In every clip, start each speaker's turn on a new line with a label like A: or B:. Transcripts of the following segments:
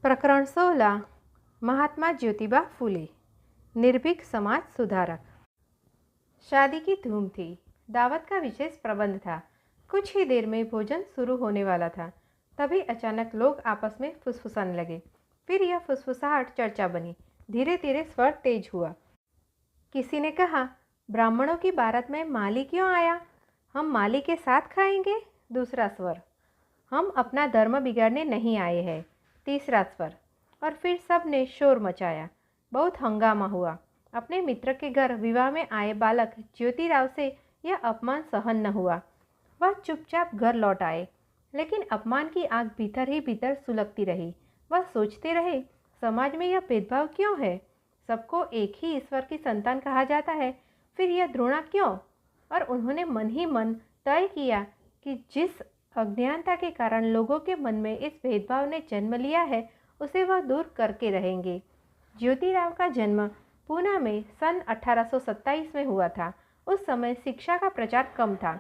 A: प्रकरण 16 महात्मा ज्योतिबा फूले निर्भीक समाज सुधारक। शादी की धूम थी। दावत का विशेष प्रबंध था। कुछ ही देर में भोजन शुरू होने वाला था। तभी अचानक लोग आपस में फुसफुसाने लगे। फिर यह फुसफुसाहट चर्चा बनी। धीरे धीरे स्वर तेज हुआ। किसी ने कहा, ब्राह्मणों की बारात में माली क्यों आया? हम माली के साथ खाएंगे। दूसरा स्वर, हम अपना धर्म बिगाड़ने नहीं आए हैं। तीसरा स्वर, और फिर सब ने शोर मचाया। बहुत हंगामा हुआ। अपने मित्र के घर विवाह में आए बालक ज्योतिराव से यह अपमान सहन न हुआ। वह चुपचाप घर लौट आए, लेकिन अपमान की आग भीतर ही भीतर सुलगती रही। वह सोचते रहे, समाज में यह भेदभाव क्यों है? सबको एक ही ईश्वर की संतान कहा जाता है, फिर यह घृणा क्यों? और उन्होंने मन ही मन तय किया कि जिस अज्ञानता के कारण लोगों के मन में इस भेदभाव ने जन्म लिया है, उसे वह दूर करके रहेंगे। ज्योतिराव का जन्म पूना में सन 1827 में हुआ था। उस समय शिक्षा का प्रचार कम था।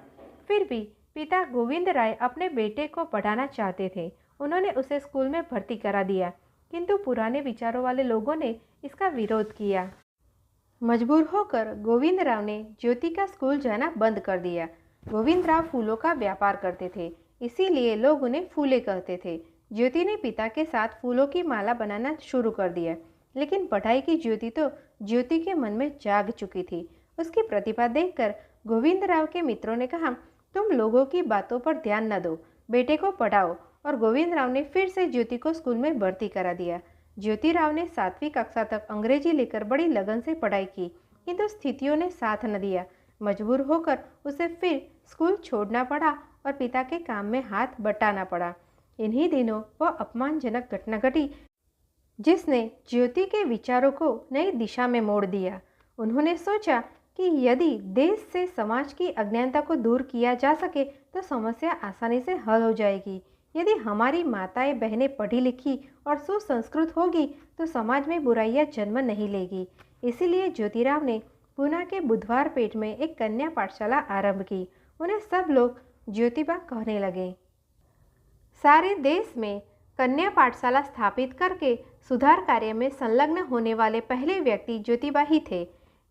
A: फिर भी पिता गोविंद राय अपने बेटे को पढ़ाना चाहते थे। उन्होंने उसे स्कूल में भर्ती करा दिया, किंतु पुराने विचारों वाले लोगों ने इसका विरोध किया। मजबूर होकर गोविंद राव ने ज्योति का स्कूल जाना बंद कर दिया। गोविंद राव फूलों का व्यापार करते थे, इसीलिए लोग उन्हें फूले कहते थे। ज्योति ने पिता के साथ फूलों की माला बनाना शुरू कर दिया, लेकिन पढ़ाई की ज्योति तो ज्योति के मन में जाग चुकी थी। उसकी प्रतिभा देखकर गोविंद राव के मित्रों ने कहा, तुम लोगों की बातों पर ध्यान न दो, बेटे को पढ़ाओ। और गोविंद राव ने फिर से ज्योति को स्कूल में भर्ती करा दिया। ज्योतिराव ने 7वीं कक्षा तक अंग्रेजी लेकर बड़ी लगन से पढ़ाई की, किंतु स्थितियों ने साथ न दिया। मजबूर होकर उसे फिर स्कूल छोड़ना पड़ा और पिता के काम में हाथ बटाना पड़ा। इन्हीं दिनों वह अपमानजनक घटना घटी जिसने ज्योति के विचारों को नई दिशा में मोड़ दिया। उन्होंने सोचा कि यदि देश से समाज की अज्ञानता को दूर किया जा सके तो समस्या आसानी से हल हो जाएगी। यदि हमारी माताएं बहनें पढ़ी लिखी और सुसंस्कृत होगी तो समाज में बुराइयां जन्म नहीं लेगी। इसीलिए ज्योतिराव ने पूना के बुधवार पेट में एक कन्या पाठशाला आरंभ की। उन्हें सब लोग ज्योतिबा कहने लगे। सारे देश में कन्या पाठशाला स्थापित करके सुधार कार्य में संलग्न होने वाले पहले व्यक्ति ज्योतिबा ही थे।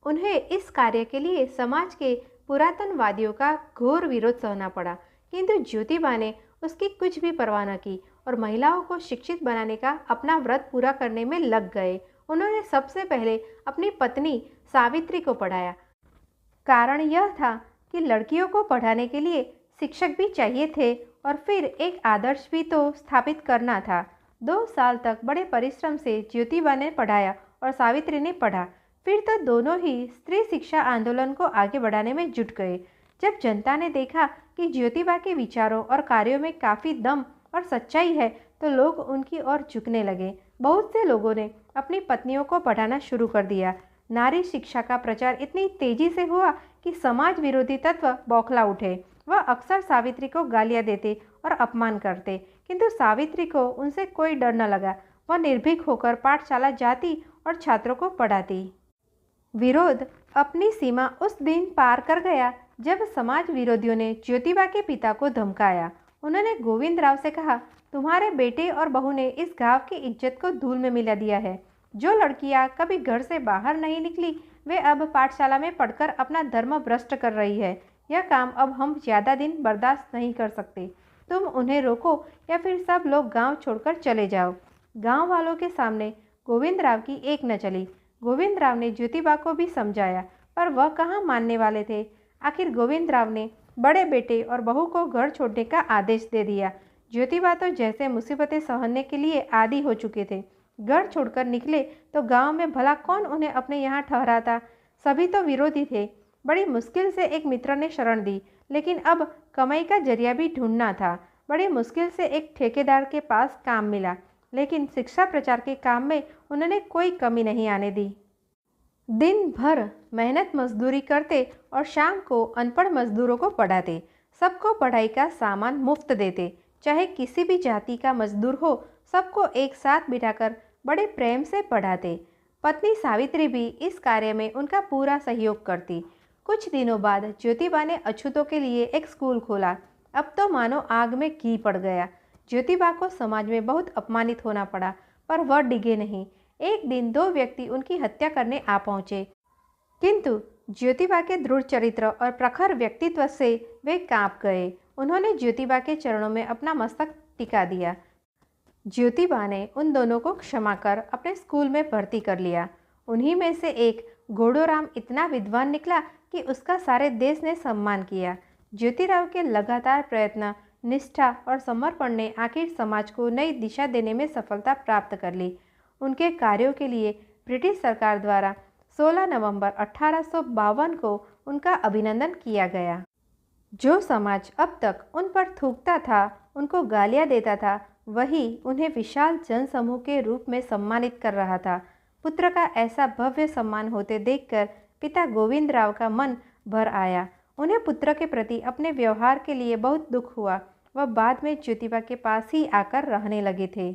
A: उन्हें इस कार्य के लिए समाज के पुरातनवादियों का घोर विरोध सहना पड़ा, किंतु ज्योतिबा ने उसकी कुछ भी परवाह न की और महिलाओं को शिक्षित बनाने का अपना व्रत पूरा करने में लग गए। उन्होंने सबसे पहले अपनी पत्नी सावित्री को पढ़ाया। कारण यह था कि लड़कियों को पढ़ाने के लिए शिक्षक भी चाहिए थे और फिर एक आदर्श भी तो स्थापित करना था। 2 साल तक बड़े परिश्रम से ज्योतिबा ने पढ़ाया और सावित्री ने पढ़ा। फिर तो दोनों ही स्त्री शिक्षा आंदोलन को आगे बढ़ाने में जुट गए। जब जनता ने देखा कि ज्योतिबा के विचारों और कार्यों में काफ़ी दम और सच्चाई है तो लोग उनकी ओर झुकने लगे। बहुत से लोगों ने अपनी पत्नियों को पढ़ाना शुरू कर दिया। नारी शिक्षा का प्रचार इतनी तेजी से हुआ कि समाज विरोधी तत्व बौखला उठे। वह अक्सर सावित्री को गालियां देते और अपमान करते, किंतु सावित्री को उनसे कोई डर न लगा। वह निर्भीक होकर पाठशाला जाती और छात्रों को पढ़ाती। विरोध अपनी सीमा उस दिन पार कर गया जब समाज विरोधियों ने ज्योतिबा के पिता को धमकाया। उन्होंने गोविंद राव से कहा, तुम्हारे बेटे और बहू ने इस गांव की इज्जत को धूल में मिला दिया है। जो लड़कियां कभी घर से बाहर नहीं निकली वे अब पाठशाला में पढ़कर अपना धर्म भ्रष्ट कर रही है। यह काम अब हम ज़्यादा दिन बर्दाश्त नहीं कर सकते। तुम उन्हें रोको या फिर सब लोग गांव छोड़कर चले जाओ। गांव वालों के सामने गोविंद राव की एक न चली। गोविंद राव ने ज्योतिबा को भी समझाया, पर वह कहाँ मानने वाले थे। आखिर गोविंद राव ने बड़े बेटे और बहू को घर छोड़ने का आदेश दे दिया। ज्योतिबा तो जैसे मुसीबतें सहने के लिए आदी हो चुके थे। घर छोड़कर निकले तो गांव में भला कौन उन्हें अपने यहाँ ठहराता। सभी तो विरोधी थे। बड़ी मुश्किल से एक मित्र ने शरण दी, लेकिन अब कमाई का जरिया भी ढूंढना था। बड़ी मुश्किल से एक ठेकेदार के पास काम मिला, लेकिन शिक्षा प्रचार के काम में उन्होंने कोई कमी नहीं आने दी। दिन भर मेहनत मजदूरी करते और शाम को अनपढ़ मजदूरों को पढ़ाते। सबको पढ़ाई का सामान मुफ्त देते, चाहे किसी भी जाति का मजदूर हो। सबको एक साथ बिठाकर बड़े प्रेम से पढ़ाते। पत्नी सावित्री भी इस कार्य में उनका पूरा सहयोग करती। कुछ दिनों बाद ज्योतिबा ने अछूतों के लिए एक स्कूल खोला। अब तो मानो आग में घी पड़ गया। ज्योतिबा को समाज में बहुत अपमानित होना पड़ा। पर वह डिगे नहीं। एक दिन 2 व्यक्ति उनकी हत्या करने आ पहुँचे, किंतु ज्योतिबा के दृढ़ चरित्र और प्रखर व्यक्तित्व से वे कांप गए। उन्होंने ज्योतिबा के चरणों में अपना मस्तक टिका दिया। ज्योतिबा ने उन दोनों को क्षमा कर अपने स्कूल में भर्ती कर लिया। उन्हीं में से एक घोड़ोराम इतना विद्वान निकला कि उसका सारे देश ने सम्मान किया। ज्योतिराव के लगातार प्रयत्न, निष्ठा और समर्पण ने आखिर समाज को नई दिशा देने में सफलता प्राप्त कर ली। उनके कार्यों के लिए ब्रिटिश सरकार द्वारा 16 नवंबर 1852 को उनका अभिनंदन किया गया। जो समाज अब तक उन पर थूकता था, उनको गालियां देता था, वही उन्हें विशाल जनसमूह के रूप में सम्मानित कर रहा था। पुत्र का ऐसा भव्य सम्मान होते देखकर पिता गोविंदराव का मन भर आया। उन्हें पुत्र के प्रति अपने व्यवहार के लिए बहुत दुख हुआ। वह बाद में ज्योतिबा के पास ही आकर रहने लगे थे।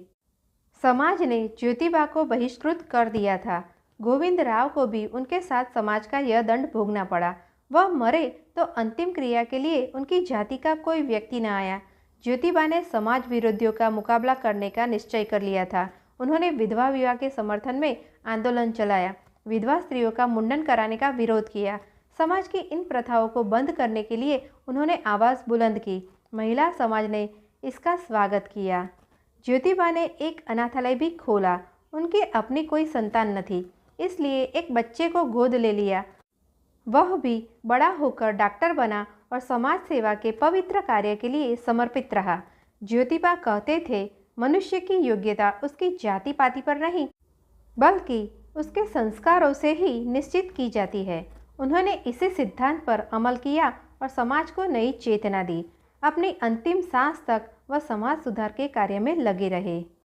A: समाज ने ज्योतिबा को बहिष्कृत कर दिया था। गोविंदराव को भी उनके साथ समाज का यह दंड भोगना पड़ा। वह मरे तो अंतिम क्रिया के लिए उनकी जाति का कोई व्यक्ति न आया। ज्योतिबा ने समाज विरोधियों का मुकाबला करने का निश्चय कर लिया था। उन्होंने विधवा विवाह के समर्थन में आंदोलन चलाया, विधवा स्त्रियों का मुंडन कराने का विरोध किया। समाज की इन प्रथाओं को बंद करने के लिए उन्होंने आवाज़ बुलंद की। महिला समाज ने इसका स्वागत किया। ज्योतिबा ने एक अनाथालय भी खोला। उनकी अपनी कोई संतान न थी, इसलिए एक बच्चे को गोद ले लिया। वह भी बड़ा होकर डॉक्टर बना और समाज सेवा के पवित्र कार्य के लिए समर्पित रहा। ज्योतिबा कहते थे, मनुष्य की योग्यता उसकी जाति पाति पर नहीं, बल्कि उसके संस्कारों से ही निश्चित की जाती है। उन्होंने इसी सिद्धांत पर अमल किया और समाज को नई चेतना दी। अपनी अंतिम सांस तक वह समाज सुधार के कार्य में लगे रहे।